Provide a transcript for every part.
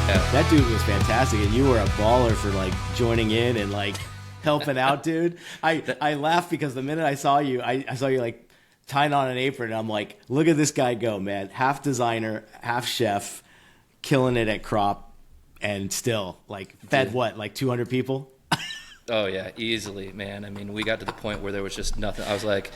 Yeah. That dude was fantastic, and you were a baller for like joining in and like helping out, dude. I laughed because the minute I saw you, I saw you like tying on an apron, and I'm like, look at this guy go, man. Half designer, half chef, killing it at Crop, and still like fed what, like 200 people? Oh yeah, easily, man. I mean, we got to the point where there was just nothing. I was like,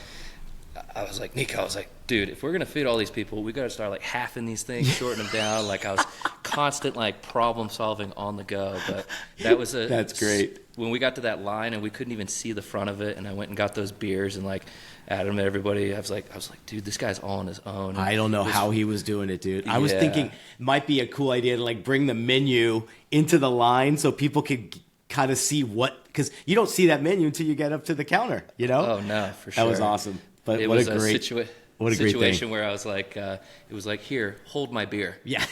Nico, I was like, dude, if we're gonna feed all these people, we gotta start like halving these things, shorten them down. Like I was constant like problem solving on the go. But that was That's great. When we got to that line and we couldn't even see the front of it, and I went and got those beers and like Adam and everybody, I was like, dude, this guy's all on his own. And I don't know how he was doing it, dude. I was thinking it might be a cool idea to like bring the menu into the line so people could kind of see what, because you don't see that menu until you get up to the counter, you know? Oh no, for sure. That was awesome. But it what was a great situation where I was like, it was like, here, hold my beer. Yeah.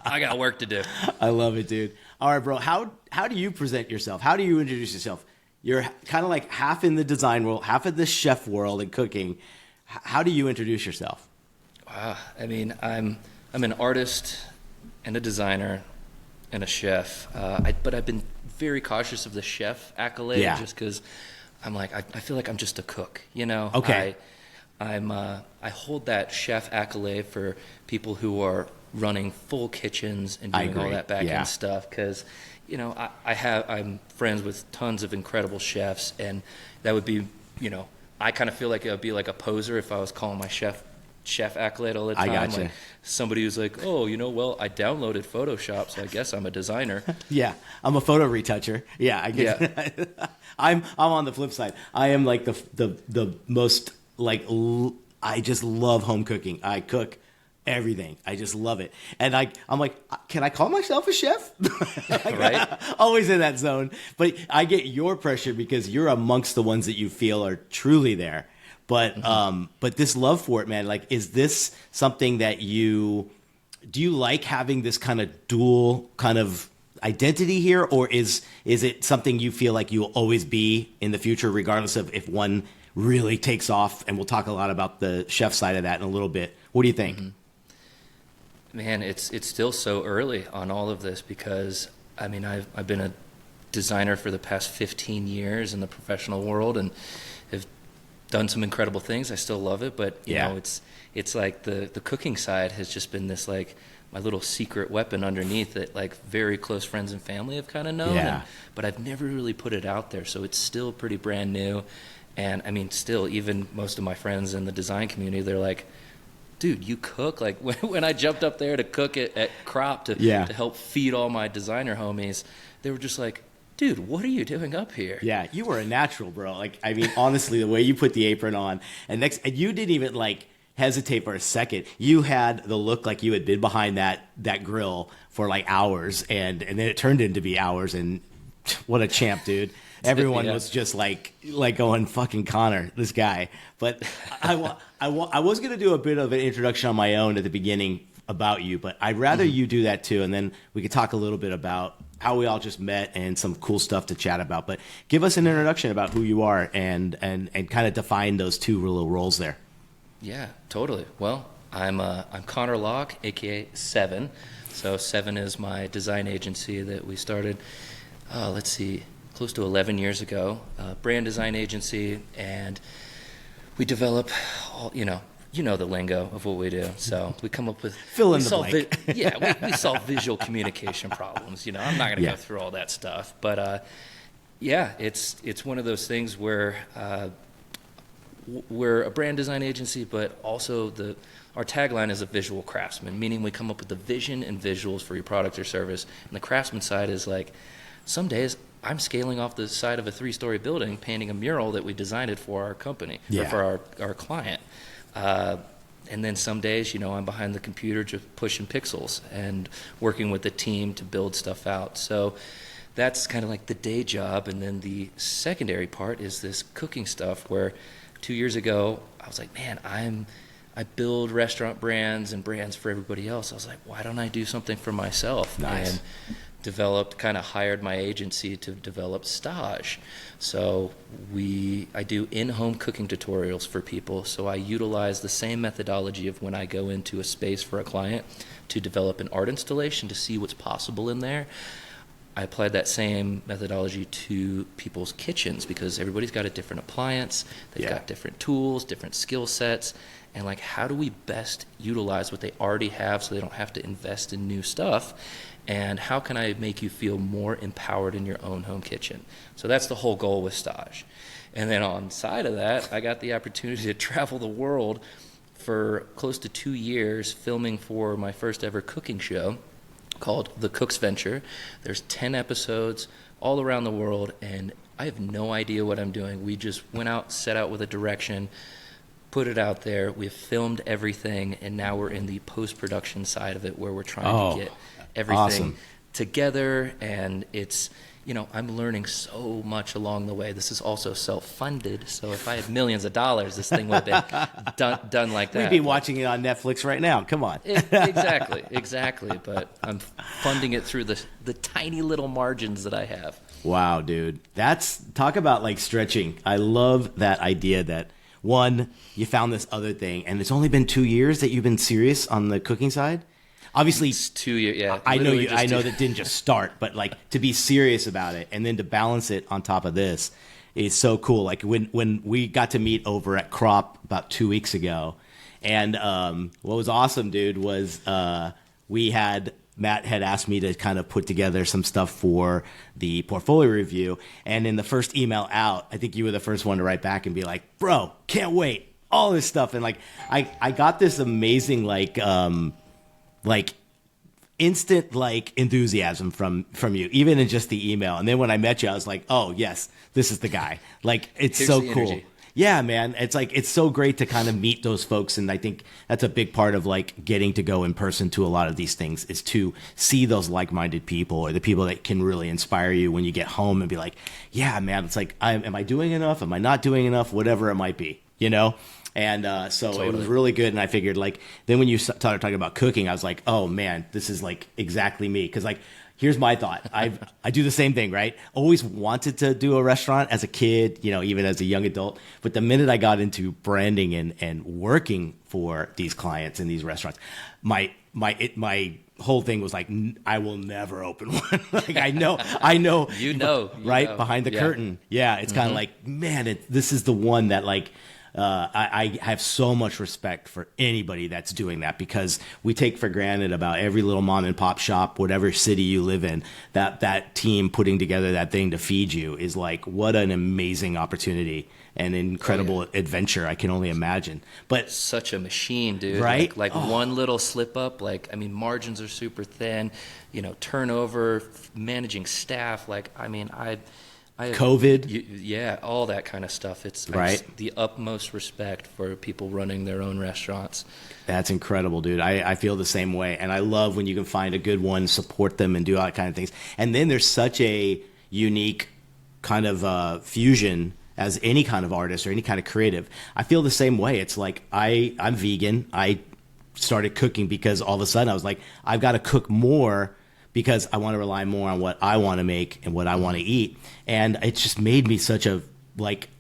I got work to do. I love it, dude. All right, bro. How do you present yourself? How do you introduce yourself? You're kind of like half in the design world, half in the chef world and cooking. How do you introduce yourself? I mean, I'm an artist and a designer and a chef. But I've been very cautious of the chef accolade just because I'm like, I feel like I'm just a cook, you know? Okay. I hold that chef accolade for people who are running full kitchens and doing all that back end stuff, because you know I'm friends with tons of incredible chefs, and that would be, you know, I kind of feel like it would be like a poser if I was calling my chef accolade all the time. I gotcha. Like somebody who's like, oh, you know, well, I downloaded Photoshop, so I guess I'm a designer. Yeah, I'm a photo retoucher. Yeah, I get. Yeah. I'm on the flip side. I am like the most like I just love home cooking. I cook everything. I just love it. And I'm like, can I call myself a chef? Right. Always in that zone. But I get your pressure because you're amongst the ones that you feel are truly there. But but this love for it, man, like, is this something that do you like having this kind of dual kind of identity here, or is it something you feel like you'll always be in the future, regardless of if one really takes off? And we'll talk a lot about the chef side of that in a little bit. What do you think? Man, it's still so early on all of this, because I mean I've been a designer for the past 15 years in the professional world and have done some incredible things. I still love it, but you know, it's like the cooking side has just been this like my little secret weapon underneath that like very close friends and family have kind of known, but I've never really put it out there, so it's still pretty brand new. And I mean, still, even most of my friends in the design community, they're like, dude, you cook? Like when I jumped up there to cook it at Crop to help feed all my designer homies, they were just like, dude, what are you doing up here? Yeah, you were a natural, bro. Like, I mean, honestly, the way you put the apron on, and you didn't even like hesitate for a second. You had the look like you had been behind that grill for like hours, and then it turned into be hours. And what a champ, dude! Everyone was just like going, fucking Connor, this guy. But I was gonna do a bit of an introduction on my own at the beginning about you, but I'd rather you do that too, and then we could talk a little bit about how we all just met and some cool stuff to chat about. But give us an introduction about who you are and kind of define those two little roles there. Yeah, totally. Well, I'm Connór Lock, aka Seven. So Seven is my design agency that we started, let's see, close to 11 years ago. Brand design agency, and we develop all, you know the lingo of what we do. So we come up with fill in the blank. We solve visual communication problems. You know, I'm not going to go through all that stuff, but it's one of those things where we're a brand design agency, but also our tagline is a visual craftsman, meaning we come up with the vision and visuals for your product or service. And the craftsman side is like, some days I'm scaling off the side of a 3-story building, painting a mural that we designed it for our company, or for our client. And then some days, you know, I'm behind the computer just pushing pixels and working with the team to build stuff out. So that's kind of like the day job. And then the secondary part is this cooking stuff, where 2 years ago, I was like, man, I build restaurant brands and brands for everybody else. I was like, why don't I do something for myself? Nice. And hired my agency to develop Stage. So I do in-home cooking tutorials for people. So I utilize the same methodology of when I go into a space for a client to develop an art installation to see what's possible in there. I applied that same methodology to people's kitchens because everybody's got a different appliance, they've got different tools, different skill sets, and like how do we best utilize what they already have so they don't have to invest in new stuff, and how can I make you feel more empowered in your own home kitchen? So that's the whole goal with Stage. And then on the side of that, I got the opportunity to travel the world for close to 2 years filming for my first ever cooking show called The Cook's Venture. There's 10 episodes all around the world, and I have no idea what I'm doing. We just went out, set out with a direction, put it out there. We've filmed everything, and now we're in the post-production side of it where we're trying to get everything together, and it's, I'm learning so much along the way. This is also self-funded, so if I had millions of dollars, this thing would have been done like that. We'd be watching it on Netflix right now. Come on. Exactly. But I'm funding it through the tiny little margins that I have. Wow, dude. Talk about like stretching. I love that idea that, one, you found this other thing, and it's only been 2 years that you've been serious on the cooking side. Obviously, it's 2 years. Yeah, I know you. I know that didn't just start, but like to be serious about it and then to balance it on top of this is so cool. Like when we got to meet over at Crop about 2 weeks ago, and what was awesome, dude, was Matt had asked me to kind of put together some stuff for the portfolio review, and in the first email out, I think you were the first one to write back and be like, "Bro, can't wait, all this stuff," and like I got this amazing like instant like enthusiasm from you, even in just the email. And then when I met you, I was like, oh yes, this is the guy. Like it's Here's so the cool. energy. Yeah, man. It's so great to kind of meet those folks. And I think that's a big part of like getting to go in person to a lot of these things is to see those like-minded people or the people that can really inspire you when you get home and be like, yeah, man, it's like, am I doing enough? Am I not doing enough? Whatever it might be, And so It was really good. And I figured like, then when you started talking about cooking, I was like, oh man, this is like exactly me. Cause like, here's my thought. I do the same thing, right? Always wanted to do a restaurant as a kid, even as a young adult. But the minute I got into branding and working for these clients in these restaurants, my whole thing was like, I will never open one. Like I know, right? Behind the curtain. Yeah. It's kind of like, man, this is the one that like, I have so much respect for anybody that's doing that because we take for granted about every little mom and pop shop, whatever city you live in, that team putting together that thing to feed you is like, what an amazing opportunity and incredible adventure. I can only imagine. But such a machine, dude. Right? Like one little slip up, margins are super thin, turnover, managing staff. COVID. All that kind of stuff. It's right. The utmost respect for people running their own restaurants. That's incredible, dude. I feel the same way. And I love when you can find a good one, support them, and do all that kind of things. And then there's such a unique kind of fusion as any kind of artist or any kind of creative. I feel the same way. It's like I'm vegan. I started cooking because all of a sudden I was like, I've got to cook more because I want to rely more on what I want to make and what I want to eat. And it just made me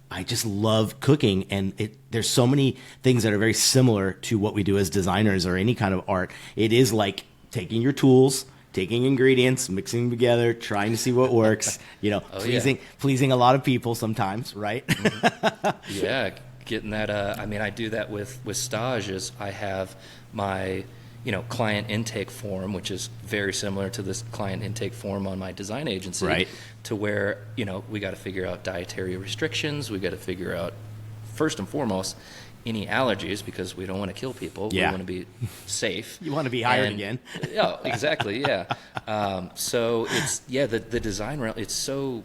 I just love cooking. And there's so many things that are very similar to what we do as designers or any kind of art. It is like taking your tools, taking ingredients, mixing them together, trying to see what works, pleasing a lot of people sometimes, right? Yeah, getting that. I do that with Stage. I have my client intake form, which is very similar to this client intake form on my design agency, right? To where, we got to figure out dietary restrictions. We got to figure out, first and foremost, any allergies because we don't want to kill people. Yeah. We want to be safe. You want to be hired again. Yeah, exactly. Yeah. So it's, the design realm, it's so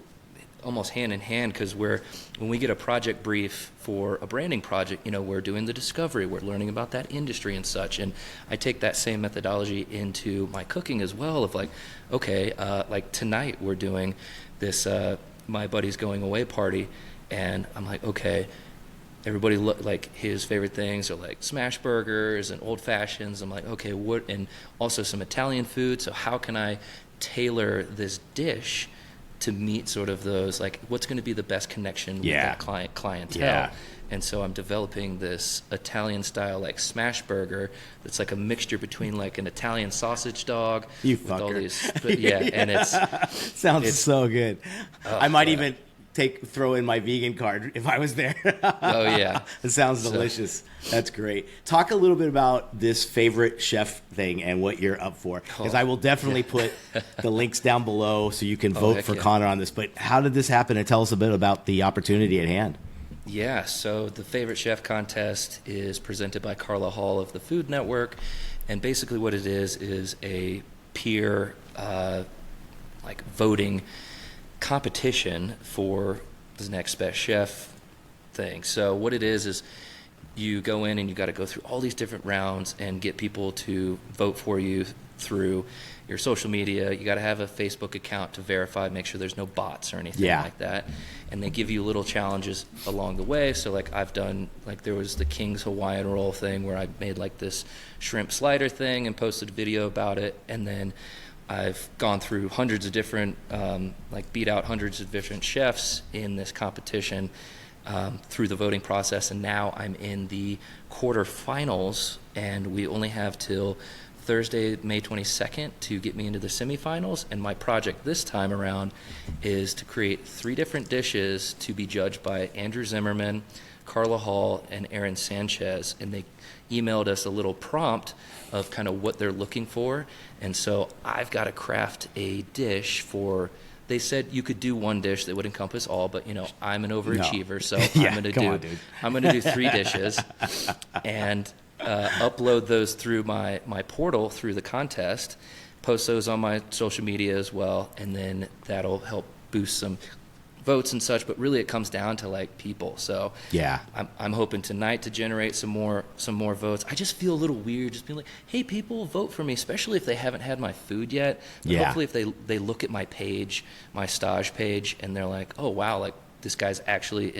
almost hand in hand because when we get a project brief for a branding project, we're doing the discovery, we're learning about that industry and such, and I take that same methodology into my cooking as well of like tonight we're doing this my buddy's going away party, and I'm like, okay, everybody like his favorite things are like smash burgers and old fashions. I'm like, okay, what, and also some Italian food, so how can I tailor this dish to meet sort of those, like, what's going to be the best connection with that clientele. Yeah. And so I'm developing this Italian style like smash burger that's like a mixture between like an Italian sausage dog You with all fucker. these, but and it's Sounds so good. I might yeah. even throw in my vegan card if I was there. Oh yeah. It sounds delicious. That's great. Talk a little bit about this favorite chef thing and what you're up for, because I will definitely put the links down below so you can vote for Connor on this. But how did this happen? And tell us a bit about the opportunity at hand. Yeah, so the Favorite Chef contest is presented by Carla Hall of the Food Network, and basically what it is a peer like voting competition for the next best chef thing. So what it is you go in and you got to go through all these different rounds and get people to vote for you through your social media. You got to have a Facebook account to verify, make sure there's no bots or anything like that. And they give you little challenges along the way. So like I've done, like there was the King's Hawaiian roll thing where I made like this shrimp slider thing and posted a video about it. And then I've gone through hundreds of different, beat out hundreds of different chefs in this competition through the voting process. And now I'm in the quarterfinals, and we only have till Thursday, May 22nd to get me into the semifinals. And my project this time around is to create 3 different dishes to be judged by Andrew Zimmerman, Carla Hall, and Aaron Sanchez. And they emailed us a little prompt of kind of what they're looking for. And so I've got to craft a dish for, they said you could do one dish that would encompass all, but you know, I'm an overachiever, so I'm going to do 3 dishes and upload those through my portal through the contest, post those on my social media as well, and then that'll help boost some votes and such. But really it comes down to like people. So I'm hoping tonight to generate some more votes. I just feel a little weird just being like, hey, people, vote for me, especially if they haven't had my food yet. But hopefully if they look at my page, my stage page, and they're like, oh wow, like this guy's actually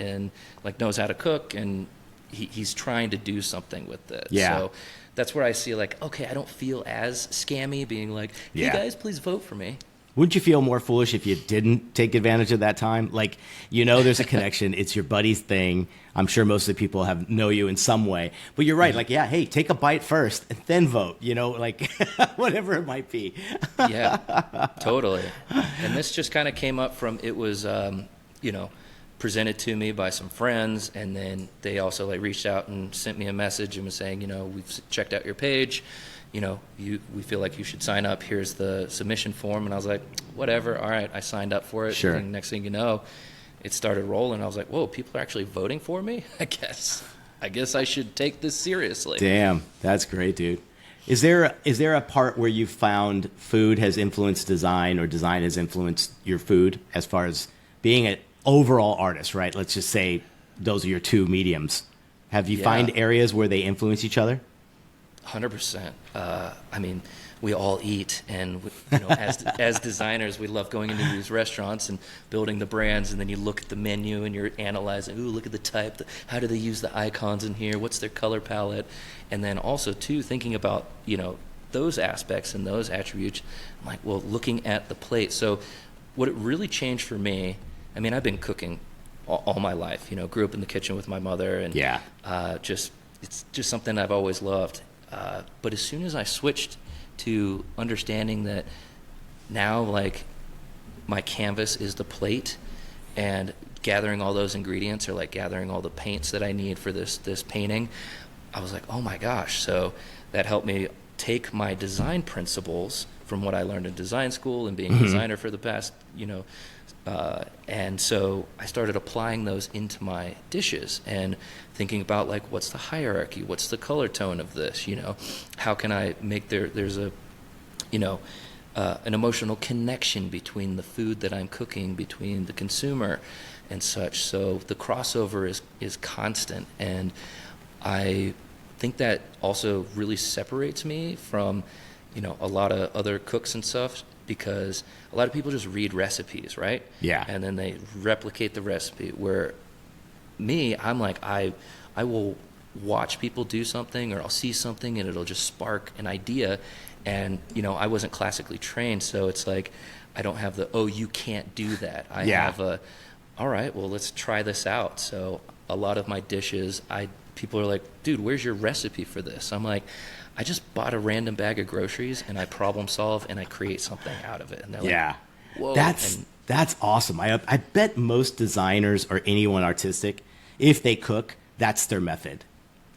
knows how to cook, and he's trying to do something with it. So that's where I see like, okay, I don't feel as scammy being like, hey guys, please vote for me. Wouldn't you feel more foolish if you didn't take advantage of that time? Like, you know, there's a connection. It's your buddy's thing. I'm sure most of the people know you in some way. But you're right. Like, hey, take a bite first and then vote. You know, like whatever it might be. Yeah, totally. And this just kind of came up from, it was, presented to me by some friends, and then they also like reached out and sent me a message and was saying, you know, we've checked out your page. You know, we feel like you should sign up. Here's the submission form. And I was like, whatever. All right. I signed up for it. Sure. And next thing you know, it started rolling. I was like, whoa, people are actually voting for me? I guess I should take this seriously. Damn. That's great, dude. Is there a part where you found food has influenced design or design has influenced your food as far as being an overall artist, right? Let's just say those are your 2 mediums. Have you find areas where they influence each other? 100%. I mean, we all eat, and you know, as designers, we love going into these restaurants and building the brands. And then you look at the menu and you're analyzing. Ooh, look at the type. How do they use the icons in here? What's their color palette? And then also too thinking about those aspects and those attributes. I'm like, well, looking at the plate. So, what it really changed for me. I mean, I've been cooking all my life. You know, grew up in the kitchen with my mother, and it's just something I've always loved. But as soon as I switched to understanding that now, like, my canvas is the plate, and gathering all those ingredients are like gathering all the paints that I need for this painting, I was like, oh my gosh. So that helped me take my design principles from what I learned in design school and being a designer for the past, and so I started applying those into my dishes and thinking about like, what's the hierarchy? What's the color tone of this? How can I make there's a, an emotional connection between the food that I'm cooking, between the consumer and such. So the crossover is constant. And I think that also really separates me from, a lot of other cooks and stuff, because a lot of people just read recipes, right? Yeah. And then they replicate the recipe. Where me, I'm like, I will watch people do something, or I'll see something and it'll just spark an idea, And, I wasn't classically trained, so it's like, I don't have the, oh, you can't do that. I have all right, well, let's try this out. So a lot of my dishes, people are like, dude, where's your recipe for this? I'm like, I just bought a random bag of groceries and I problem solve and I create something out of it. And they're like, whoa. That's awesome. I bet most designers or anyone artistic, if they cook, that's their method.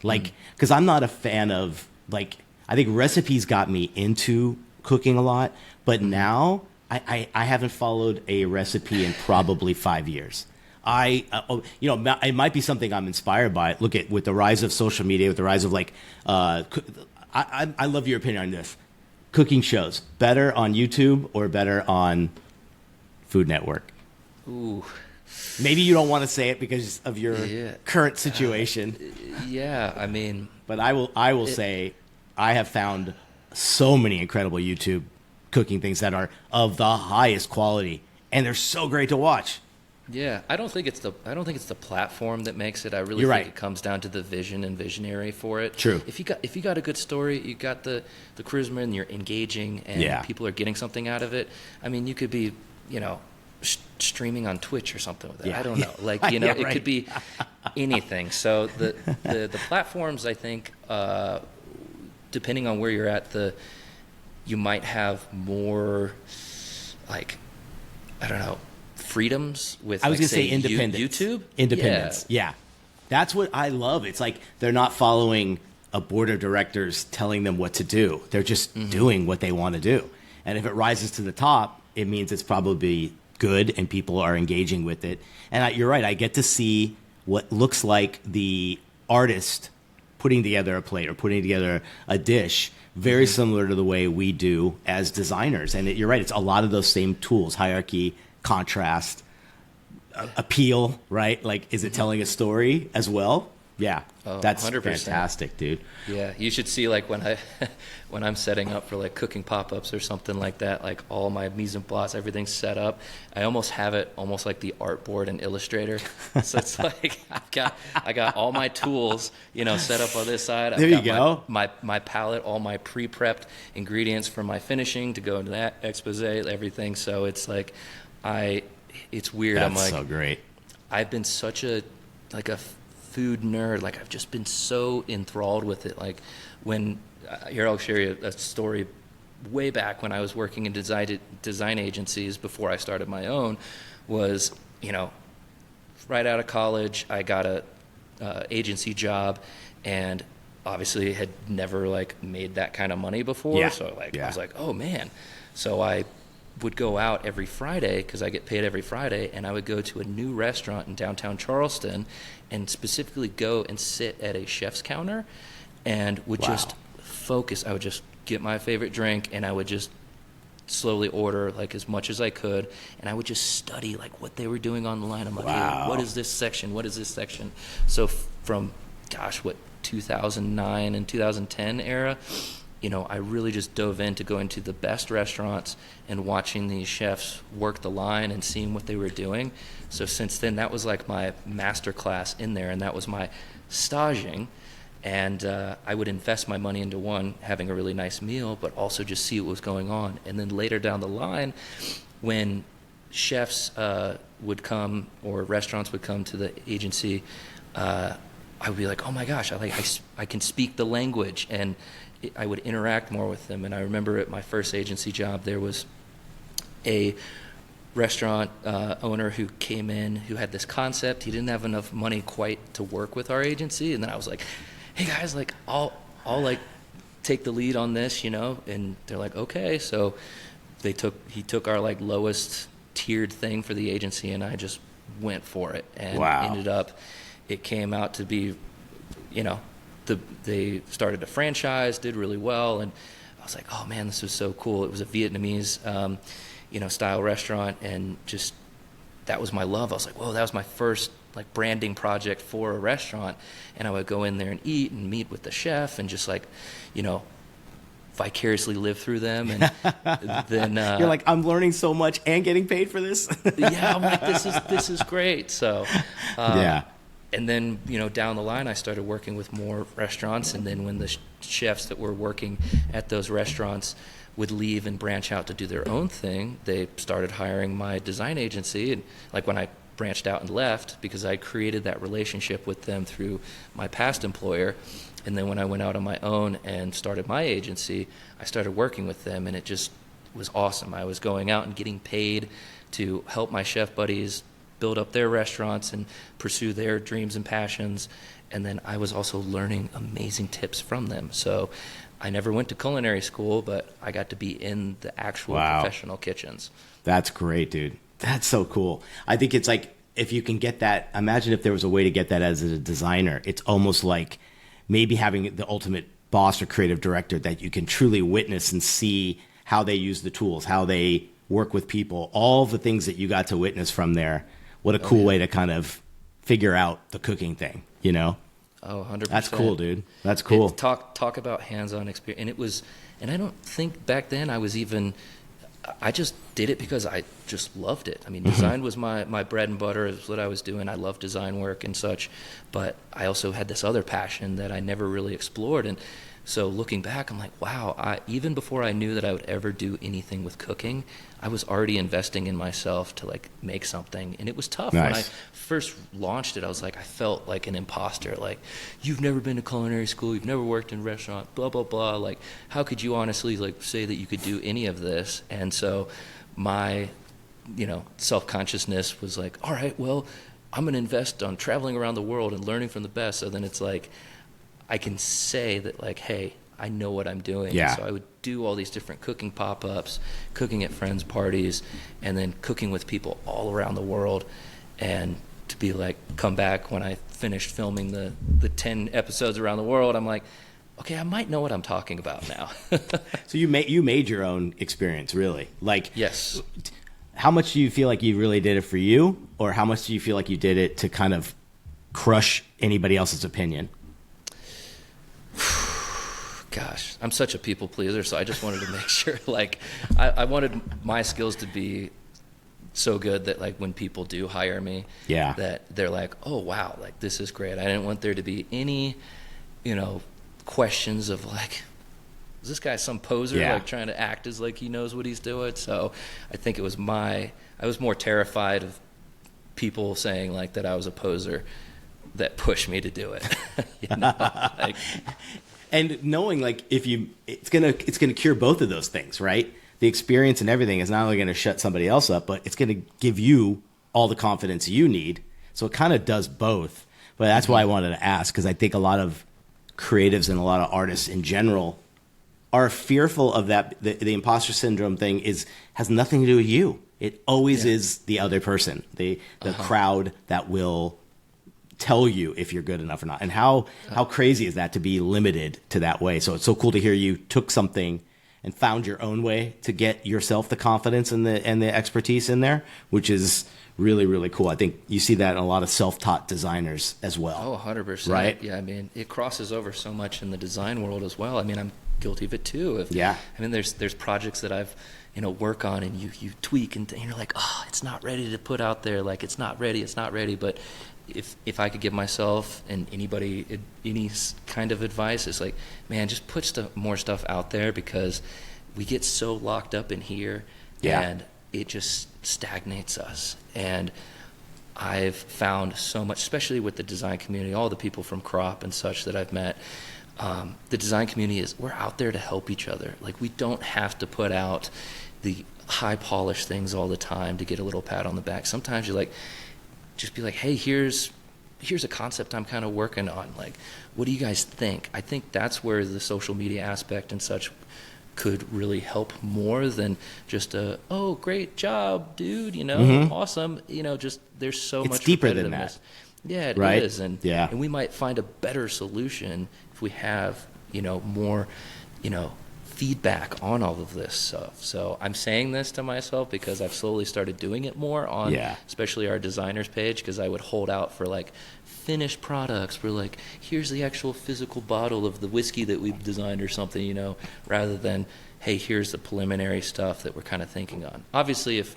Like, because I'm not a fan of, like, I think recipes got me into cooking a lot, but now I haven't followed a recipe in probably 5 years. It might be something I'm inspired by. Look at with the rise of social media, with the rise of I love your opinion on this. Cooking shows, better on YouTube or better on Food Network? Ooh. Maybe you don't want to say it because of your current situation. I mean, but I will say I have found so many incredible YouTube cooking things that are of the highest quality, and they're so great to watch. Yeah, I don't think it's the platform that makes it. I really You're think right. it comes down to the vision and visionary for it. True. If you got a good story, you got the charisma, and you're engaging, and people are getting something out of it. I mean, you could be, streaming on Twitch or something with it. Yeah. I don't know. Like, it could be anything. So the platforms, I think, depending on where you're at, you might have more, like, I don't know, freedoms with, I was going to say independence. YouTube? Independence, yeah. That's what I love. It's like they're not following a board of directors telling them what to do. They're just doing what they want to do. And if it rises to the top, it means it's probably good and people are engaging with it. And you're right. I get to see what looks like the artist putting together a plate or putting together a dish, very similar to the way we do as designers. And you're right. It's a lot of those same tools: hierarchy, contrast, appeal, right? Like, is it telling a story as well? Yeah, that's 100%. fantastic, dude. Yeah, you should see, like, when I'm setting up for, like, cooking pop-ups or something like that, like, all my mise en place, everything's set up. I almost have it almost like the artboard in Illustrator. So it's like I got all my tools, set up on this side. There you go. My palette, all my pre-prepped ingredients for my finishing to go into that expose, everything. So it's like it's weird. That's I'm like, so great. I've been such a food nerd. Like, I've just been so enthralled with it. Like, when here, I'll share you a story. Way back when I was working in design agencies before I started my own, was, right out of college, I got a agency job, and obviously had never, like, made that kind of money before. Yeah. So I was like, oh man. So I would go out every Friday, because I get paid every Friday, and I would go to a new restaurant in downtown Charleston and specifically go and sit at a chef's counter and would just focus. I would just get my favorite drink and I would just slowly order, like, as much as I could, and I would just study, like, what they were doing on the line. I'm like, hey, what is this section? What is this section? So from 2009 and 2010 era, I really just dove into going to the best restaurants and watching these chefs work the line and seeing what they were doing. So since then, that was like my master class in there, and that was my staging. And I would invest my money into having a really nice meal, but also just see what was going on. And then later down the line, when chefs would come or restaurants would come to the agency, I would be like, oh my gosh, I can speak the language, and I would interact more with them. And I remember at my first agency job, there was a restaurant owner who came in who had this concept. He didn't have enough money quite to work with our agency. And then I was like, hey guys, like, I'll like take the lead on this, and they're like, okay. So he took our, like, lowest tiered thing for the agency, and I just went for it. And ended up, it came out to be, they started a franchise, did really well, and I was like, oh man, this was so cool. It was a Vietnamese, style restaurant, and just, that was my love. I was like, whoa, that was my first, like, branding project for a restaurant. And I would go in there and eat and meet with the chef and just, like, vicariously live through them. And then you're like, I'm learning so much and getting paid for this. Yeah, I'm like, this is great. So yeah. And then, down the line, I started working with more restaurants. And then when the chefs that were working at those restaurants would leave and branch out to do their own thing, they started hiring my design agency. And like when I branched out and left, because I created that relationship with them through my past employer. And then when I went out on my own and started my agency, I started working with them, and it just was awesome. I was going out and getting paid to help my chef buddies build up their restaurants and pursue their dreams and passions. And then I was also learning amazing tips from them. So I never went to culinary school, but I got to be in the actual professional kitchens. That's great, dude. That's so cool. I think it's like, if you can get that, imagine if there was a way to get that as a designer. It's almost like maybe having the ultimate boss or creative director that you can truly witness and see how they use the tools, how they work with people, all the things that you got to witness from there. What a cool way to kind of figure out the cooking thing, Oh, 100%. That's cool, dude. That's cool. Talk about hands-on experience. And I don't think back then I just did it because I just loved it. I mean, design was my bread and butter. It was what I was doing. I loved design work and such, but I also had this other passion that I never really explored. And so looking back, I'm like, wow, even before I knew that I would ever do anything with cooking, I was already investing in myself to like make something. And it was tough. Nice. When I first launched it, I was like, I felt like an imposter. Like, you've never been to culinary school, you've never worked in a restaurant, blah, blah, blah. Like, how could you honestly like say that you could do any of this? And so my, self-consciousness was like, all right, well, I'm going to invest on traveling around the world and learning from the best. So then it's like, I can say that like, hey, I know what I'm doing. Yeah. So I would do all these different cooking pop-ups, cooking at friends' parties, and then cooking with people all around the world. And to be like, come back when I finished filming the 10 episodes around the world, I'm like, okay, I might know what I'm talking about now. So you made your own experience, really. Like, yes. How much do you feel like you really did it for you, or how much do you feel like you did it to kind of crush anybody else's opinion? Gosh, I'm such a people pleaser, so I just wanted to make sure, like, I wanted my skills to be so good that, like, when people do hire me, that they're like, oh, wow, like, this is great. I didn't want there to be any, questions of, like, is this guy some poser, like, trying to act as, like, he knows what he's doing? So I think it was I was more terrified of people saying, like, that I was a poser that pushed me to do it. Like, and knowing like it's gonna cure both of those things, right? The experience and everything is not only gonna shut somebody else up, but it's gonna give you all the confidence you need. So it kind of does both. But that's why I wanted to ask, because I think a lot of creatives and a lot of artists in general are fearful of that. The imposter syndrome thing has nothing to do with you. It always is the other person, the crowd that will tell you if you're good enough or not. And how crazy is that to be limited to that way? So it's so cool to hear you took something and found your own way to get yourself the confidence and the expertise in there, which is really, really cool. I think you see that in a lot of self-taught designers as well. Oh, 100%. Right? Yeah, I mean, it crosses over so much in the design world as well. I mean, I'm guilty of it too. I mean, there's projects that I've work on, and you tweak and you're like, oh, it's not ready to put out there. Like, it's not ready. But if I could give myself and anybody any kind of advice, it's like, man, just put more stuff out there, because we get so locked up in here, and it just stagnates us. And I've found so much, especially with the design community, all the people from Crop and such that I've met, the design community we're out there to help each other. Like, we don't have to put out the high polished things all the time to get a little pat on the back. Sometimes you're like, just be like, hey, here's a concept I'm kind of working on. Like, what do you guys think? I think that's where the social media aspect and such could really help more than just oh, great job, dude, awesome. Just there's so much deeper than that. Yeah, it right? is. And we might find a better solution if we have, more, feedback on all of this stuff. So I'm saying this to myself because I've slowly started doing it more on especially our designers page, because I would hold out for like finished products. We're like, here's the actual physical bottle of the whiskey that we've designed or something, rather than, hey, here's the preliminary stuff that we're kind of thinking on. Obviously, if,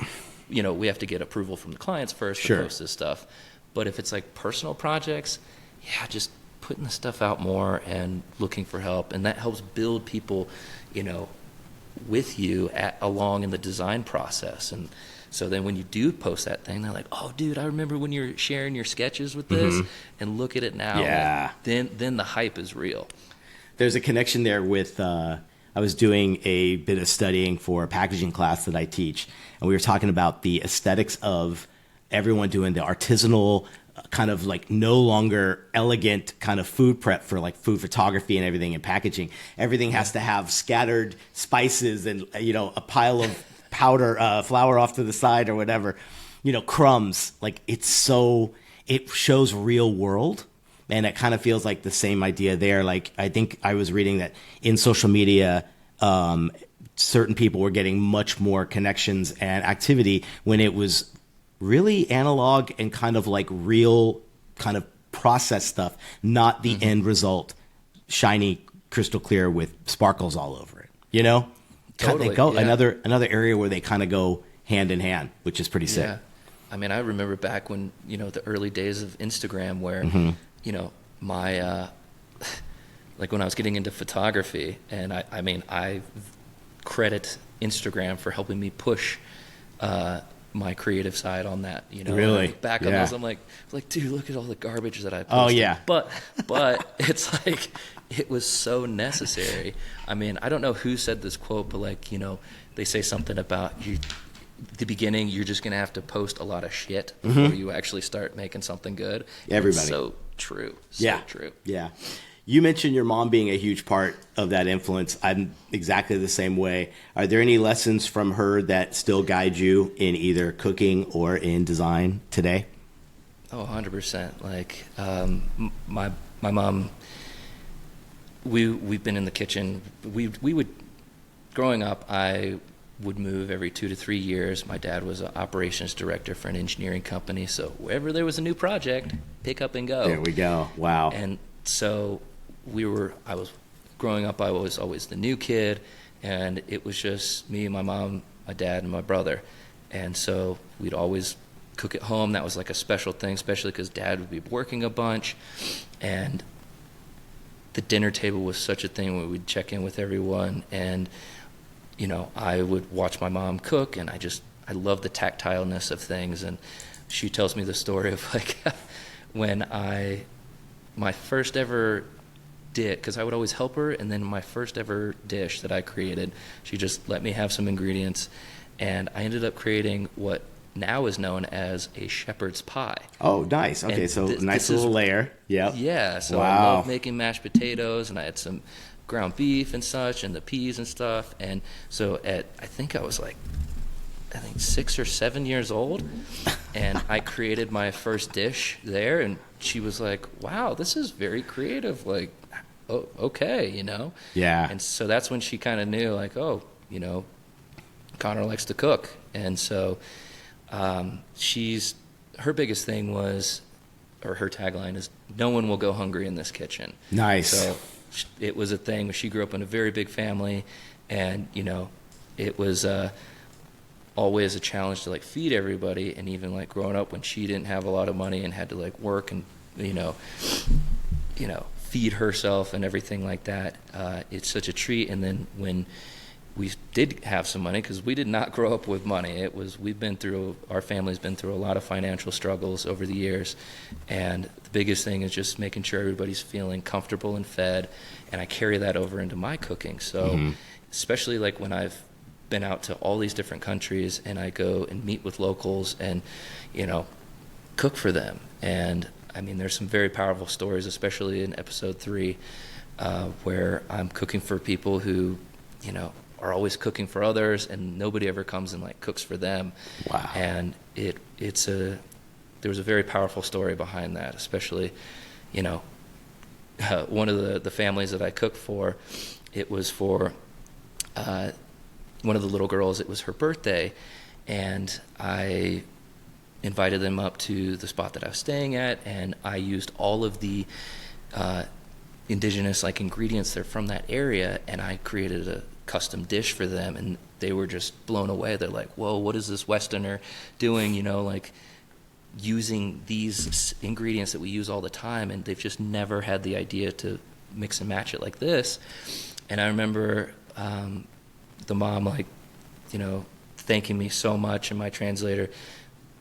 we have to get approval from the clients first to post this stuff. But if it's like personal projects, yeah, just putting the stuff out more and looking for help. And that helps build people, you know, with you along in the design process. And so then when you do post that thing, they're like, oh, dude, I remember when you're sharing your sketches with this, and look at it now. Yeah. Then the hype is real. There's a connection there with, I was doing a bit of studying for a packaging class that I teach, and we were talking about the aesthetics of everyone doing the artisanal kind of like no longer elegant kind of food prep for like food photography and everything and packaging. Everything has to have scattered spices and, you know, a pile of powder, flour off to the side or whatever, you know, crumbs. Like it shows real world. And it kind of feels like the same idea there. Like I think I was reading that in social media, certain people were getting much more connections and activity when it was really analog and kind of like real kind of process stuff, not the end result, shiny, crystal clear with sparkles all over it. You know, Totally, they go yeah. another area where they kind of go hand in hand, which is pretty sick. Yeah. I mean, I remember back when, you know, the early days of Instagram where, you know, my, like when I was getting into photography, and I credit Instagram for helping me push my creative side on that, you know. Really? Back on those, I'm like, dude, look at all the garbage that I posted. Oh, yeah. But it's like, it was so necessary. I mean, I don't know who said this quote, but like, you know, they say something about the beginning, you're just going to have to post a lot of shit before you actually start making something good. Everybody. It's so true. So Yeah. true. Yeah. You mentioned your mom being a huge part of that influence. I'm exactly the same way. Are there any lessons from her that still guide you in either cooking or in design today? Oh, 100%. Like, my mom, we've been in the kitchen. We would, growing up, I would move every 2 to 3 years. My dad was an operations director for an engineering company, so wherever there was a new project, pick up and go. There we go. Wow. And so I was growing up, I was always the new kid, and it was just me, my mom, my dad, and my brother. And so we'd always cook at home. That was like a special thing, especially because dad would be working a bunch. And the dinner table was such a thing where we'd check in with everyone. And, you know, I would watch my mom cook, and I love the tactileness of things. And she tells me the story of like when my first ever dish, because I would always help her, and then my first ever dish that I created, she just let me have some ingredients, and I ended up creating what now is known as a shepherd's pie. Oh, nice. Okay, And so this nice is- little layer. Yep. Yeah, so I Wow. love making mashed potatoes, and I had some ground beef and such, and the peas and stuff. And so I think I was like, 6 or 7 years old, and I created my first dish there, and she was like, wow, this is very creative, like, oh, okay, you know? Yeah. And so that's when she kind of knew, like, oh, you know, Connor likes to cook. And so her biggest thing was, or her tagline is, no one will go hungry in this kitchen. Nice. So it was a thing. She grew up in a very big family, and, you know, it was always a challenge to like feed everybody. And even like growing up when she didn't have a lot of money and had to like work and, you know, feed herself and everything like that, it's such a treat. And then when we did have some money, because we did not grow up with money, our family's been through a lot of financial struggles over the years, and the biggest thing is just making sure everybody's feeling comfortable and fed, and I carry that over into my cooking. So especially like when I've been out to all these different countries and I go and meet with locals and, you know, cook for them. And I mean, there's some very powerful stories, especially in episode 3, where I'm cooking for people who, you know, are always cooking for others, and nobody ever comes and like cooks for them. Wow. And there was a very powerful story behind that, especially, you know, one of the families that I cooked for, it was for one of the little girls. It was her birthday, and I invited them up to the spot that I was staying at, and I used all of the indigenous like ingredients that are from that area, and I created a custom dish for them, and they were just blown away. They're like, whoa, what is this Westerner doing? You know, like, using these ingredients that we use all the time, and they've just never had the idea to mix and match it like this. And I remember the mom, like, you know, thanking me so much, and my translator,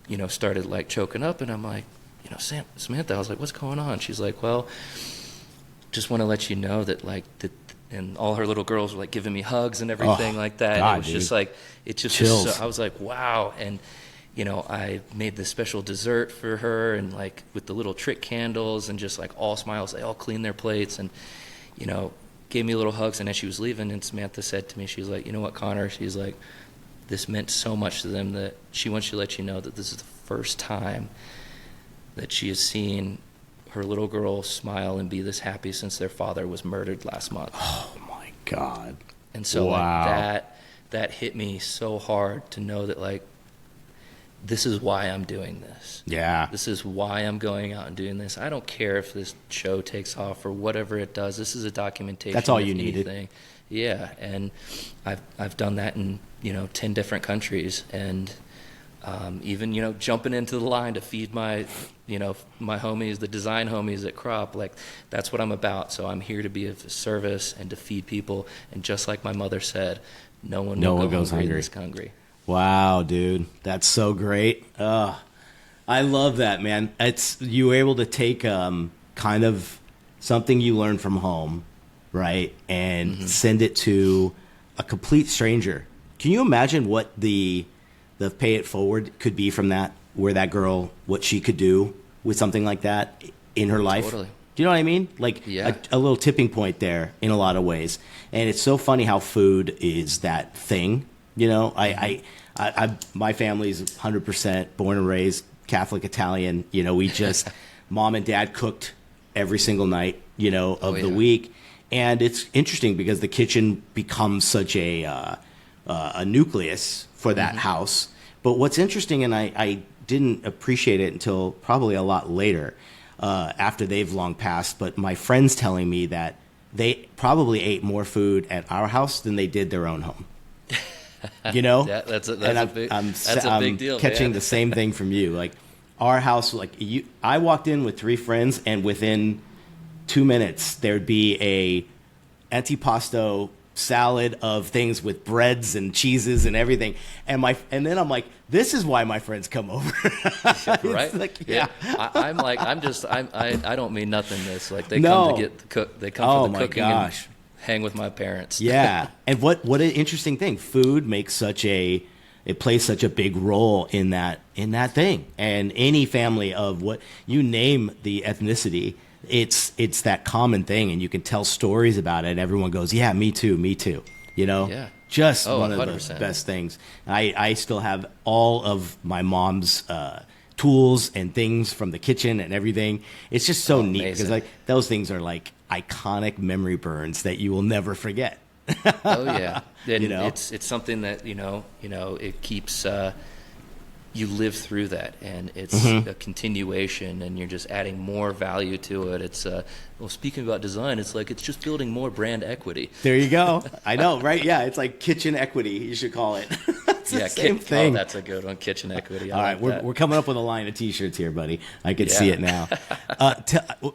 you know, started like choking up, and I'm like, you know, Samantha, I was like, what's going on? She's like, well, just want to let you know that, like, and all her little girls were like giving me hugs and everything like that. God, and it was just like, it just was so, I was like, wow. And you know, I made this special dessert for her, and like with the little trick candles, and just like all smiles. They all cleaned their plates, and you know, gave me little hugs. And as she was leaving, and Samantha said to me, she's like, you know what, Connor? She's like, this meant so much to them that she wants to let you know that this is the first time that she has seen her little girl smile and be this happy since their father was murdered last month. Oh my God. And so wow. like that hit me so hard to know that, like, this is why I'm doing this. Yeah. This is why I'm going out and doing this. I don't care if this show takes off or whatever it does. This is a documentation. That's all of you anything. needed. Yeah, and I've done that in, you know, 10 different countries, and even, you know, jumping into the line to feed my, you know, my homies, the design homies at Crop, like, that's what I'm about. So I'm here to be of service and to feed people. And just like my mother said, no one goes hungry in this country. Wow, dude, that's so great. I love that, man. It's, you were able to take kind of something you learned from home, right, and send it to a complete stranger. Can you imagine what the pay it forward could be from that, where that girl, what she could do with something like that in her life? Totally. Do you know what I mean? Like, yeah. a little tipping point there in a lot of ways. And it's so funny how food is that thing. You know, my family's 100% born and raised Catholic Italian. You know, we just, mom and dad cooked every single night, you know, of the week. And it's interesting because the kitchen becomes such a nucleus for that house. But what's interesting, and I didn't appreciate it until probably a lot later, after they've long passed, but my friends telling me that they probably ate more food at our house than they did their own home. You know? Yeah, that's a big deal. Catching man. the same thing from you. Like, our house, like, I walked in with 3 friends, and within 2 minutes there'd be a antipasto salad of things with breads and cheeses and everything. And then I'm like, this is why my friends come over. Right? Like, yeah. I don't mean nothing this. Like, they come to get the cook. They come for the cooking and hang with my parents. Yeah. And what an interesting thing. Food makes it plays such a big role in that thing. And any family of what you name the ethnicity, it's that common thing, and you can tell stories about it. Everyone goes, yeah, me too. You know? Yeah. Just one of 100%. The best things. I still have all of my mom's tools and things from the kitchen and everything. It's just so neat because, like, those things are like iconic memory burns that you will never forget. Oh yeah, and you know? It's something that you know it keeps you live through that, and it's a continuation, and you're just adding more value to it. It's well, speaking about design, it's like it's just building more brand equity. There you go. I know, right? Yeah, it's like kitchen equity, you should call it. It's the same thing. Oh, that's a good one, kitchen equity. All right, we're coming up with a line of T-shirts here, buddy. I can see it now.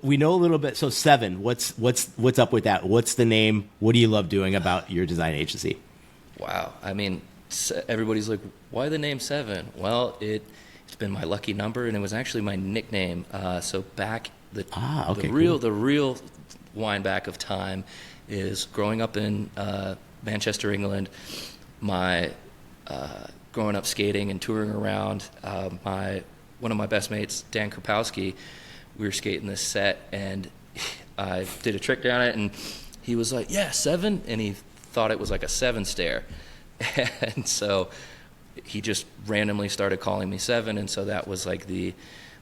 We know a little bit. So 7. What's up with that? What's the name? What do you love doing about your design agency? Wow. I mean, everybody's like, why the name 7? Well, it's been my lucky number, and it was actually my nickname. So back the real wind back of time is growing up in Manchester, England. My growing up skating and touring around. One of my best mates, Dan Krapowski, we were skating this set, and I did a trick down it, and he was like, yeah, 7, and he thought it was like a 7 stare. And so he just randomly started calling me 7, and so that was like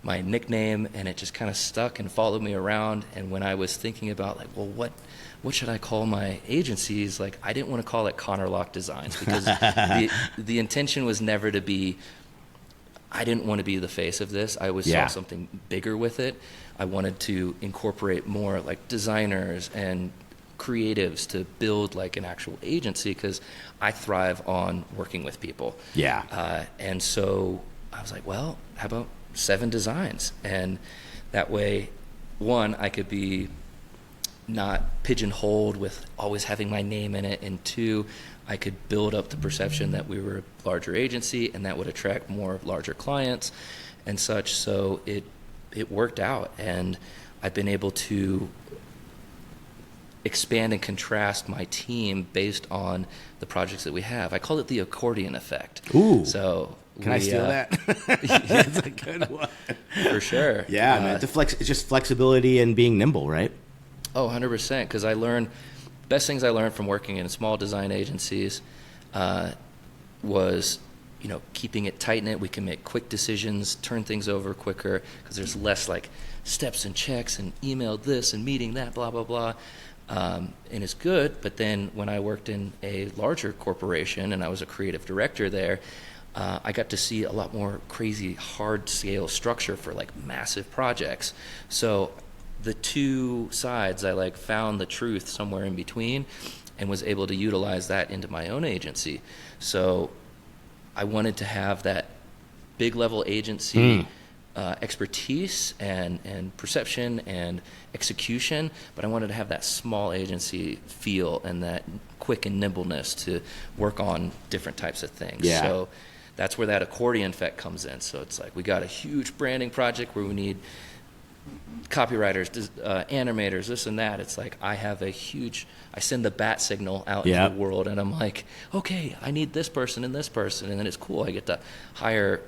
my nickname, and it just kind of stuck and followed me around. And when I was thinking about, like, well, what should I call my agencies, like, I didn't want to call it Connór Lock Designs, because the intention was never to be, I didn't want to be the face of this. I always saw something bigger with it. I wanted to incorporate more like designers and creatives to build like an actual agency, because I thrive on working with people. Yeah. And so I was like, well, how about 7 designs. And that way, one, I could be not pigeonholed with always having my name in it, and 2, I could build up the perception that we were a larger agency and that would attract more larger clients and such. So it worked out, and I've been able to expand and contrast my team based on the projects that we have. I call it the accordion effect. Ooh. So Can I steal that? That's a good one. For sure. Yeah, man. It's just flexibility and being nimble, right? Oh, 100%. Because best things I learned from working in small design agencies was, keeping it tight-knit. We can make quick decisions, turn things over quicker, because there's less like steps and checks and email this and meeting that, blah, blah, blah. And it's good, but then when I worked in a larger corporation and I was a creative director there, I got to see a lot more crazy hard-scale structure for like massive projects. So the two sides, I found the truth somewhere in between and was able to utilize that into my own agency. So I wanted to have that big level agency expertise and perception and execution, but I wanted to have that small agency feel and that quick and nimbleness to work on different types of things. Yeah. So that's where that accordion effect comes in. So it's like we got a huge branding project where we need copywriters, animators, this and that. It's like I send the bat signal out into the world, and I'm like, okay, I need this person and this person, and then it's cool. I get to hire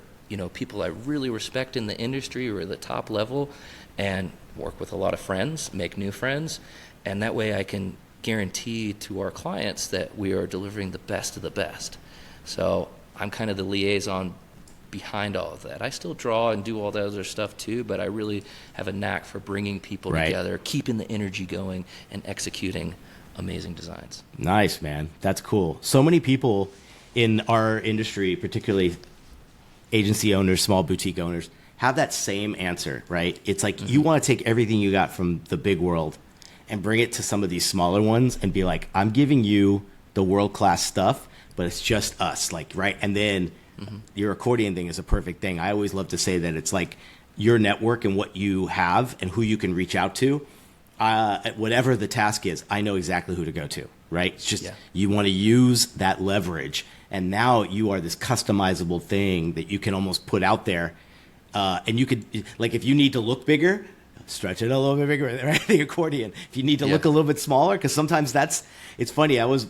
people I really respect in the industry or the top level, and work with a lot of friends, make new friends, and that way I can guarantee to our clients that we are delivering the best of the best. So I'm kind of the liaison behind all of that. I still draw and do all that other stuff too, but I really have a knack for bringing people together, keeping the energy going, and executing amazing designs. Nice, man. That's cool. So many people in our industry, particularly agency owners, small boutique owners, have that same answer, right? It's like you want to take everything you got from the big world and bring it to some of these smaller ones and be like, I'm giving you the world-class stuff, but it's just us, right? And then your accordion thing is a perfect thing. I always love to say that it's like your network and what you have and who you can reach out to. Whatever the task is, I know exactly who to go to, right? It's just you want to use that leverage, and now you are this customizable thing that you can almost put out there. And you could, if you need to look bigger, stretch it a little bit bigger, right? The accordion. If you need to look a little bit smaller, because sometimes it's funny. There was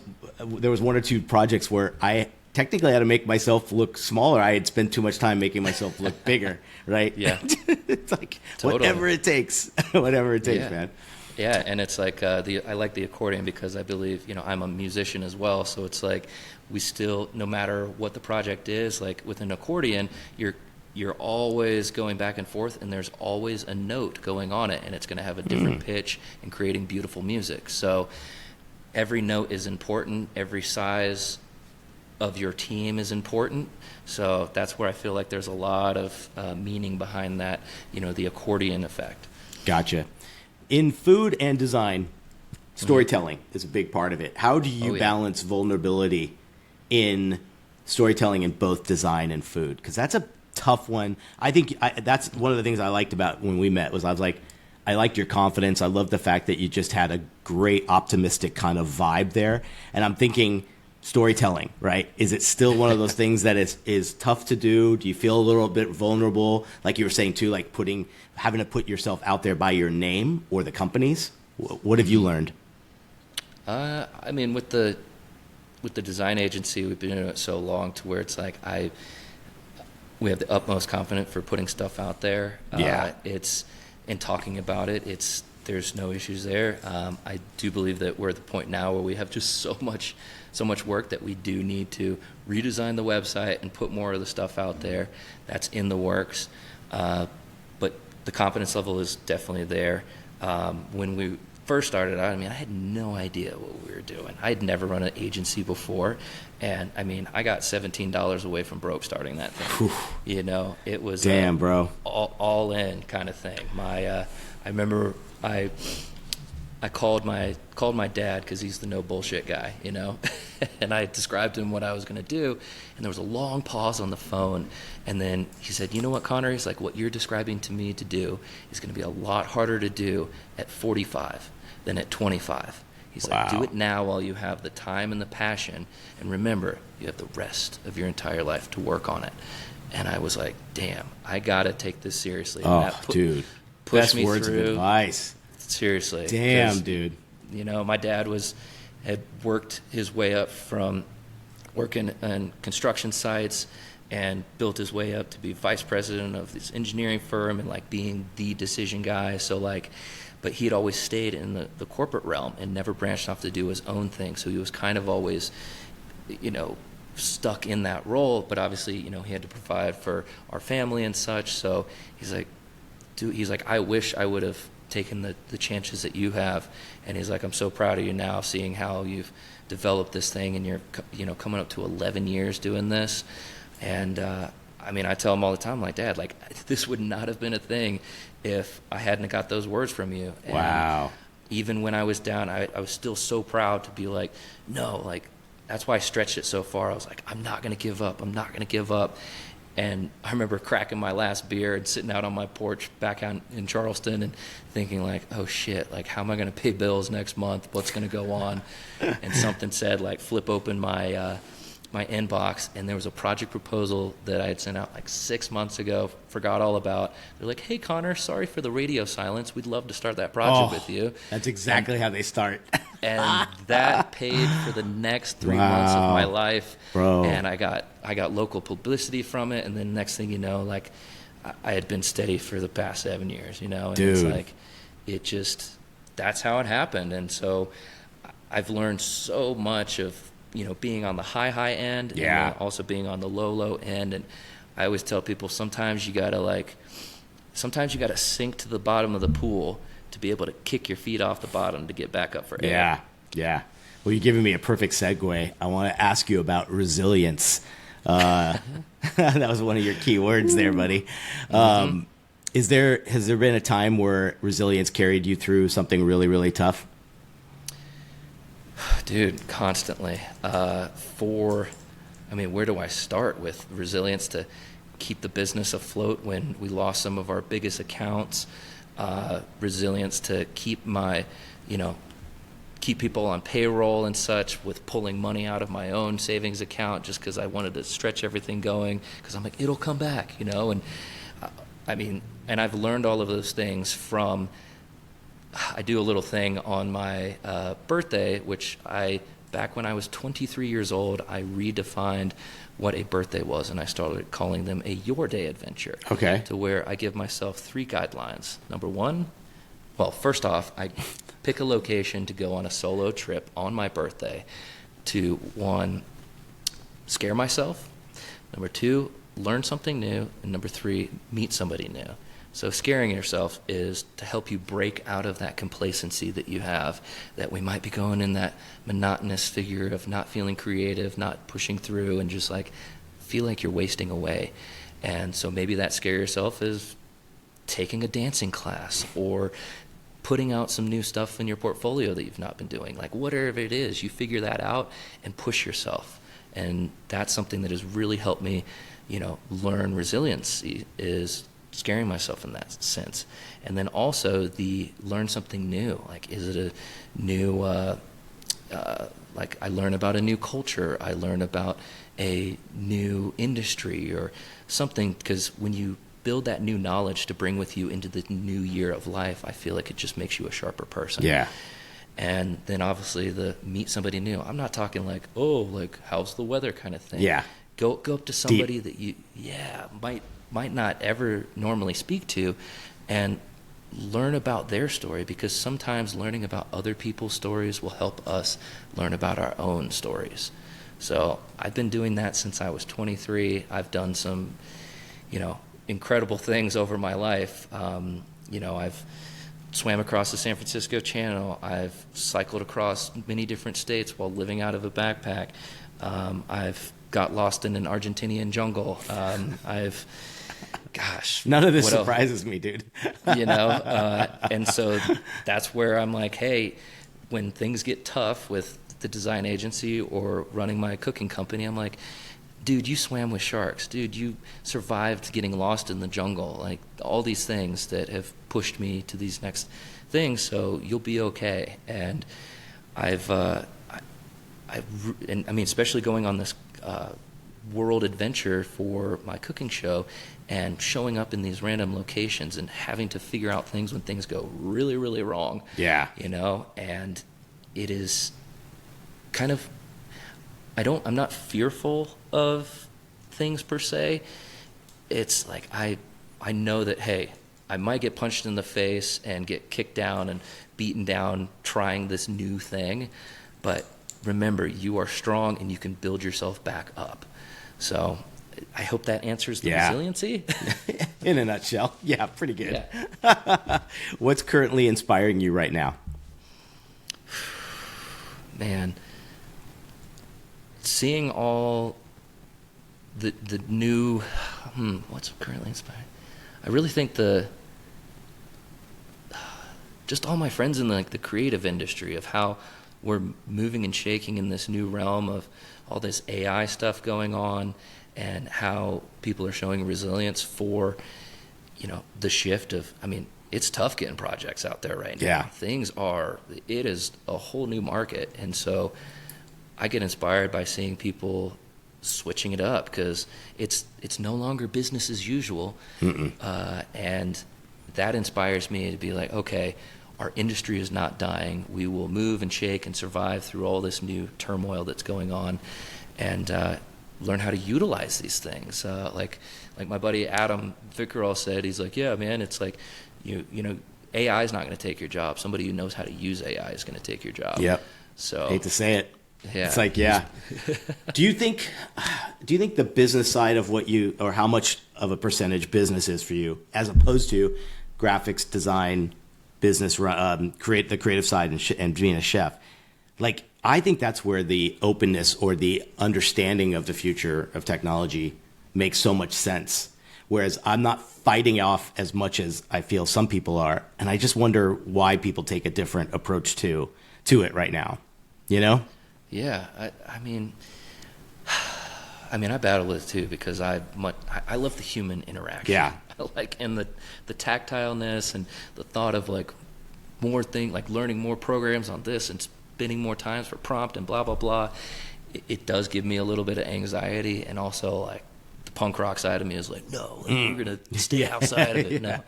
1 or 2 projects where I technically had to make myself look smaller. I had spent too much time making myself look bigger, right? Yeah. It's like whatever it takes, man. Yeah, and it's like I like the accordion because I believe I'm a musician as well. So it's like we still, no matter what the project is, like with an accordion, you're always going back and forth, and there's always a note going on it, and it's going to have a different pitch and creating beautiful music. So every note is important. Every size of your team is important. So that's where I feel like there's a lot of meaning behind that, the accordion effect. Gotcha. In food and design, storytelling is a big part of it. How do you balance vulnerability in storytelling in both design and food? Because that's a tough one. I think that's one of the things I liked about when we met was I was like, I liked your confidence. I love the fact that you just had a great optimistic kind of vibe there. And I'm thinking storytelling, right? Is it still one of those things that is tough to do? Do you feel a little bit vulnerable? Like you were saying too, like having to put yourself out there by your name or the companies? What have you learned? I mean, with the design agency, we've been in it so long to where it's like we have the utmost confidence for putting stuff out there. It's in talking about it. There's no issues there. I do believe that we're at the point now where we have just so much work that we do need to redesign the website and put more of the stuff out there. That's in the works. But the confidence level is definitely there. When we first started out, I had no idea what we were doing. I had never run an agency before. And I got $17 away from broke starting that thing. Whew. It was damn, bro, all in kind of thing. I remember I called my dad because he's the no bullshit guy, you know, and I described to him what I was going to do, and there was a long pause on the phone, and then he said, "You know what, Connor?" He's like, "What you're describing to me to do is going to be a lot harder to do at 45 than at 25." He's like, "Do it now while you have the time and the passion, and remember, you have the rest of your entire life to work on it." And I was like, "Damn, I gotta take this seriously." And that dude, pushed best me words through. of advice. Seriously. Damn, dude. You know, my dad had worked his way up from working on construction sites and built his way up to be vice president of this engineering firm and like being the decision guy. So like, but he'd always stayed in the corporate realm and never branched off to do his own thing. So he was kind of always, you know, stuck in that role. But obviously, you know, he had to provide for our family and such. So he's like, I wish I would have taken the chances that you have. And he's like, "I'm so proud of you now, seeing how you've developed this thing, and you're, you know, coming up to 11 years doing this." And I mean, I tell him all the time, like, "Dad, like, this would not have been a thing if I hadn't got those words from you." And wow. Even when I was down, I was still so proud to be like, "No, like, that's why I stretched it so far." I was like, "I'm not going to give up. I'm not going to give up." And I remember cracking my last beer and sitting out on my porch back out in Charleston and thinking like, "Oh shit, like, how am I going to pay bills next month? What's going to go on?" And something said, like, flip open my my inbox, and there was a project proposal that I had sent out like 6 months ago, forgot all about. They're like, "Hey, Connor, sorry for the radio silence. We'd love to start that project with you." That's exactly how they start. And that paid for the next 3 months of my life. Bro. And I got local publicity from it, and then next thing you know, like, I had been steady for the past 7 years, you know, and Dude. it's like, that's how it happened. And so I've learned so much of, you know, being on the high end, and then also being on the low end. And I always tell people, sometimes you gotta sink to the bottom of the pool to be able to kick your feet off the bottom to get back up for air. Yeah. Well, you're giving me a perfect segue. I want to ask you about resilience. That was one of your key words there, buddy. Has there been a time where resilience carried you through something really, really tough? Dude, constantly. Where do I start with resilience to keep the business afloat when we lost some of our biggest accounts? Resilience to keep keep people on payroll and such, with pulling money out of my own savings account just because I wanted to stretch everything going, because I'm like, it'll come back, you know. And and I've learned all of those things from, I do a little thing on my birthday, which back when I was 23 years old, I redefined what a birthday was, and I started calling them a Your Day adventure. Okay. To where I give myself 3 guidelines. Number 1, well, first off, I pick a location to go on a solo trip on my birthday to, 1, scare myself, number 2, learn something new, and number 3, meet somebody new. So scaring yourself is to help you break out of that complacency that you have, that we might be going in that monotonous figure of not feeling creative, not pushing through, and just like feel like you're wasting away. And so maybe that scare yourself is taking a dancing class or putting out some new stuff in your portfolio that you've not been doing. Like, whatever it is, you figure that out and push yourself. And that's something that has really helped me, you know, learn resiliency, is scaring myself in that sense. And then also the learn something new. Like, is it a new, like, I learn about a new culture, I learn about a new industry or something, because when you build that new knowledge to bring with you into the new year of life, I feel like it just makes you a sharper person. Yeah. And then obviously the meet somebody new. I'm not talking like, oh, like, how's the weather kind of thing. Yeah. Go up to somebody that you might not ever normally speak to, and learn about their story, because sometimes learning about other people's stories will help us learn about our own stories. So I've been doing that since I was 23. I've done some, you know, incredible things over my life. You know, I've swam across the San Francisco Channel. I've cycled across many different states while living out of a backpack. I've got lost in an Argentinian jungle. I've gosh, None of this what else? surprises me, dude. And so that's where I'm like, hey, when things get tough with the design agency or running my cooking company, I'm like, dude, you swam with sharks. Dude, you survived getting lost in the jungle. Like, all these things that have pushed me to these next things, so you'll be okay. And especially going on this world adventure for my cooking show and showing up in these random locations and having to figure out things when things go really, really wrong. Yeah. And it is kind of, I'm not fearful of things per se. It's like, I know that, hey, I might get punched in the face and get kicked down and beaten down trying this new thing, but remember, you are strong and you can build yourself back up. So I hope that answers the resiliency. In a nutshell. Yeah, pretty good. Yeah. What's currently inspiring you right now? Man, seeing all the new, what's currently inspiring? I really think just all my friends in the creative industry, of how we're moving and shaking in this new realm of all this AI stuff going on, and how people are showing resilience for, the shift of, it's tough getting projects out there right now. Yeah. It is a whole new market. And so I get inspired by seeing people switching it up, because it's no longer business as usual. And that inspires me to be like, okay, our industry is not dying. We will move and shake and survive through all this new turmoil that's going on, and learn how to utilize these things. Like my buddy Adam Vickerall said, he's like, yeah, man, it's like, AI is not going to take your job. Somebody who knows how to use AI is going to take your job. Yep. So hate to say it. Yeah. It's like, yeah. Do you think the business side of or how much of a percentage business is for you, as opposed to graphics design, business, the creative side, and being a chef? Like, I think that's where the openness or the understanding of the future of technology makes so much sense. Whereas I'm not fighting off as much as I feel some people are. And I just wonder why people take a different approach to it right now. Yeah. I battle with it too, because I love the human interaction. Yeah. And the tactileness and the thought of more things, like learning more programs on this and spending more times for prompt and blah, blah, blah. It does give me a little bit of anxiety, and also the punk rock side of me is like, no, we're going to stay outside of it. No.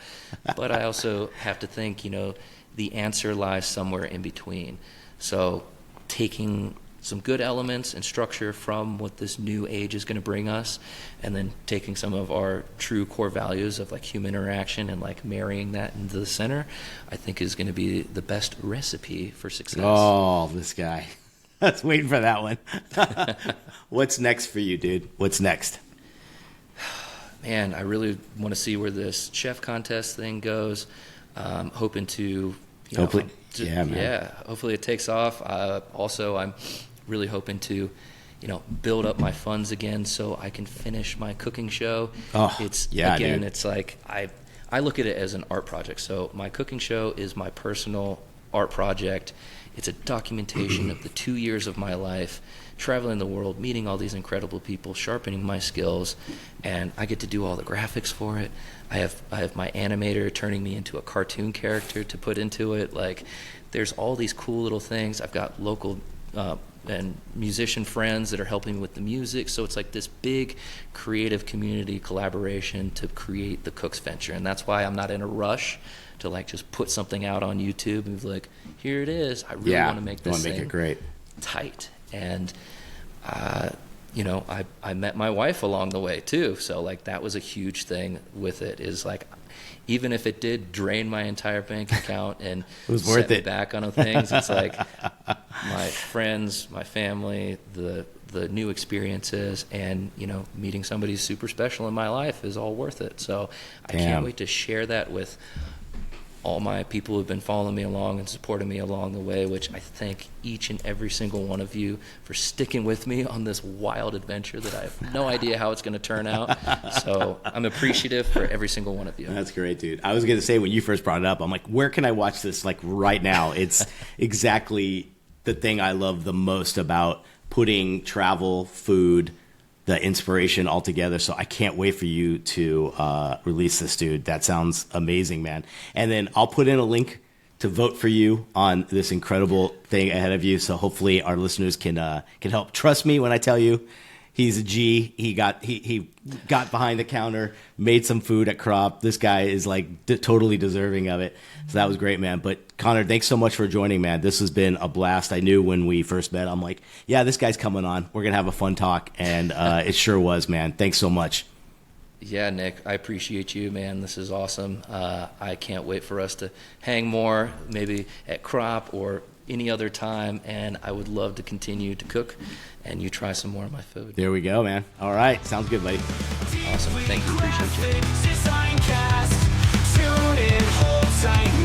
But I also have to think, the answer lies somewhere in between. So taking some good elements and structure from what this new age is going to bring us, and then taking some of our true core values of human interaction and marrying that into the center, I think is going to be the best recipe for success. Oh, this guy. I was waiting for that one. What's next for you, dude? What's next? Man, I really want to see where this chef contest thing goes. Hoping to, hopefully, hopefully it takes off. Also, I'm really hoping to, build up my funds again so I can finish my cooking show. It's like I look at it as an art project. So my cooking show is my personal art project. It's a documentation of the 2 years of my life, traveling the world, meeting all these incredible people, sharpening my skills, and I get to do all the graphics for it. I have my animator turning me into a cartoon character to put into it. There's all these cool little things. I've got local and musician friends that are helping me with the music. So it's this big creative community collaboration to create the Cooks Venture. And that's why I'm not in a rush to just put something out on YouTube and be like, here it is. I really want to make this thing it great, tight. And I met my wife along the way too. So that was a huge thing with it, is even if it did drain my entire bank account and it was set worth me it back on things, it's my friends, my family, the new experiences, and meeting somebody super special in my life is all worth it. So I can't wait to share that with all my people who've been following me along and supporting me along the way, which I thank each and every single one of you for sticking with me on this wild adventure that I have no idea how it's going to turn out. So I'm appreciative for every single one of you. That's great, dude. I was going to say, when you first brought it up, I'm like, where can I watch this like right now? It's exactly the thing I love the most about putting travel, food, the inspiration all together. So I can't wait for you to release this, dude. That sounds amazing, man. And then I'll put in a link to vote for you on this incredible thing ahead of you. So hopefully our listeners can help. Trust me when I tell you, he's a G. He got behind the counter, made some food at Crop. This guy is like totally deserving of it. So that was great, man. But Connor, thanks so much for joining, man. This has been a blast. I knew when we first met, I'm like, yeah, this guy's coming on. We're going to have a fun talk. And it sure was, man. Thanks so much. Yeah, Nick, I appreciate you, man. This is awesome. I can't wait for us to hang more, maybe at Crop or any other time. And I would love to continue to cook and you try some more of my food. There we go, man. All right. Sounds good, buddy. Awesome. Thank you. Appreciate you.